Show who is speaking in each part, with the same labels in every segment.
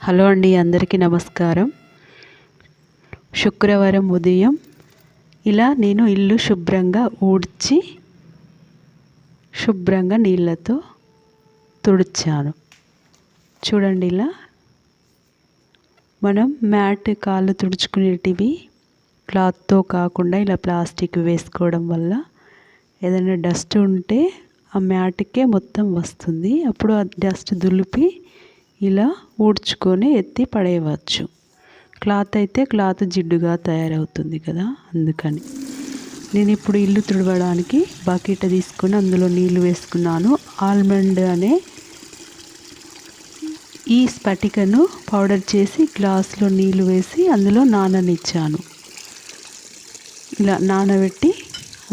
Speaker 1: Hello అండి, అందరికీ నమస్కారం. శుక్రవారం ఉదయం ఇలా నేను ఇల్లు శుభ్రంగా ఊడ్చి శుభ్రంగా నీళ్ళతో తుడిచాను. చూడండి, ఇలా మనం మ్యాట్ కాళ్ళు తుడుచుకునేటివి క్లాత్తో కాకుండా ఇలా ప్లాస్టిక్ వేసుకోవడం వల్ల ఏదైనా డస్ట్ ఉంటే ఆ మ్యాట్కే మొత్తం వస్తుంది. అప్పుడు ఆ డస్ట్ దులిపి ఇలా ఊడ్చుకొని ఎత్తి పడేయవచ్చు. క్లాత్ అయితే క్లాత్ జిడ్డుగా తయారవుతుంది కదా, అందుకని నేను ఇప్పుడు ఇల్లు తుడవడానికి బకెట్ తీసుకొని అందులో నీళ్లు వేసుకున్నాను. ఆల్మండ్ అనే ఈ స్ఫటికను పౌడర్ చేసి గ్లాస్లో నీళ్లు వేసి అందులో నాననిచ్చాను. ఇలా నానబెట్టి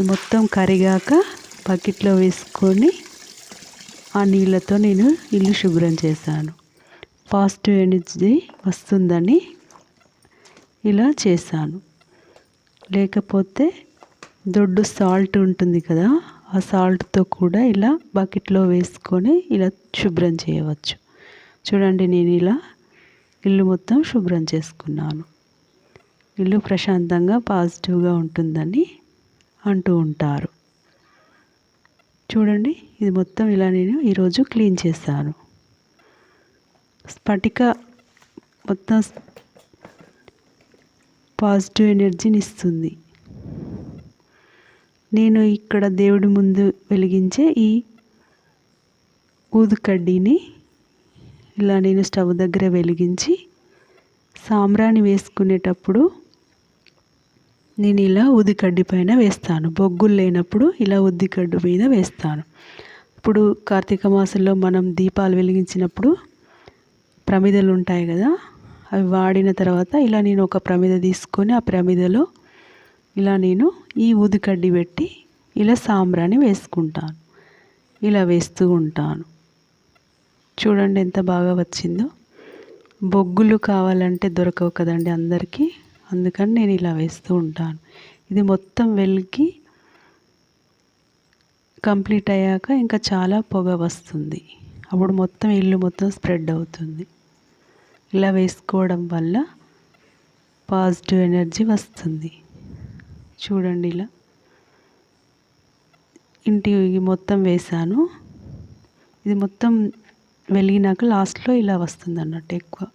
Speaker 1: మొత్తం కరిగాక బకెట్లో వేసుకొని ఆ నీళ్ళతో నేను ఇల్లు శుభ్రం చేశాను. పాజిటివ్ ఎనర్జీ వస్తుందని ఇలా చేశాను. లేకపోతే దొడ్డు సాల్ట్ ఉంటుంది కదా, ఆ సాల్ట్తో కూడా ఇలా బకెట్లో వేసుకొని ఇలా శుభ్రం చేయవచ్చు. చూడండి, నేను ఇలా ఇల్లు మొత్తం శుభ్రం చేసుకున్నాను. ఇల్లు ప్రశాంతంగా పాజిటివ్గా ఉంటుందని అంటూ ఉంటారు. చూడండి, ఇది మొత్తం ఇలా నేను ఈరోజు క్లీన్ చేశాను. స్ఫటిక మొత్తం పాజిటివ్ ఎనర్జీని ఇస్తుంది. నేను ఇక్కడ దేవుడి ముందు వెలిగించే ఈ ఊదుకడ్డీని ఇలా నేను స్టవ్ దగ్గర వెలిగించి సాంబ్రాణి వేసుకునేటప్పుడు నేను ఇలా ఊదికడ్డి పైన వేస్తాను. బొగ్గులు లేనప్పుడు ఇలా ఊదికడ్డి మీద వేస్తాను. ఇప్పుడు కార్తీక మాసంలో మనం దీపాలు వెలిగించినప్పుడు ప్రమిదలు ఉంటాయి కదా, అవి వాడిన తర్వాత ఇలా నేను ఒక ప్రమిద తీసుకొని ఆ ప్రమిదలో ఇలా నేను ఈ ఊదికడ్డి పెట్టి ఇలా సాంబ్రాణి వేసుకుంటాను. ఇలా వేస్తూ ఉంటాను. చూడండి ఎంత బాగా వచ్చిందో. బొగ్గులు కావాలంటే దొరకవు కదండి అందరికీ, అందుకని నేను ఇలా వేస్తూ ఉంటాను. ఇది మొత్తం వెలిగి కంప్లీట్ అయ్యాక ఇంకా చాలా పొగ వస్తుంది. అప్పుడు మొత్తం ఇల్లు మొత్తం స్ప్రెడ్ అవుతుంది. ఇలా వేసుకోవడం వల్ల పాజిటివ్ ఎనర్జీ వస్తుంది. చూడండి, ఇలా ఇంటికి మొత్తం వేసాను. ఇది మొత్తం వెలిగినాక లాస్ట్లో ఇలా వస్తుంది అన్నట్టు ఎక్కువ.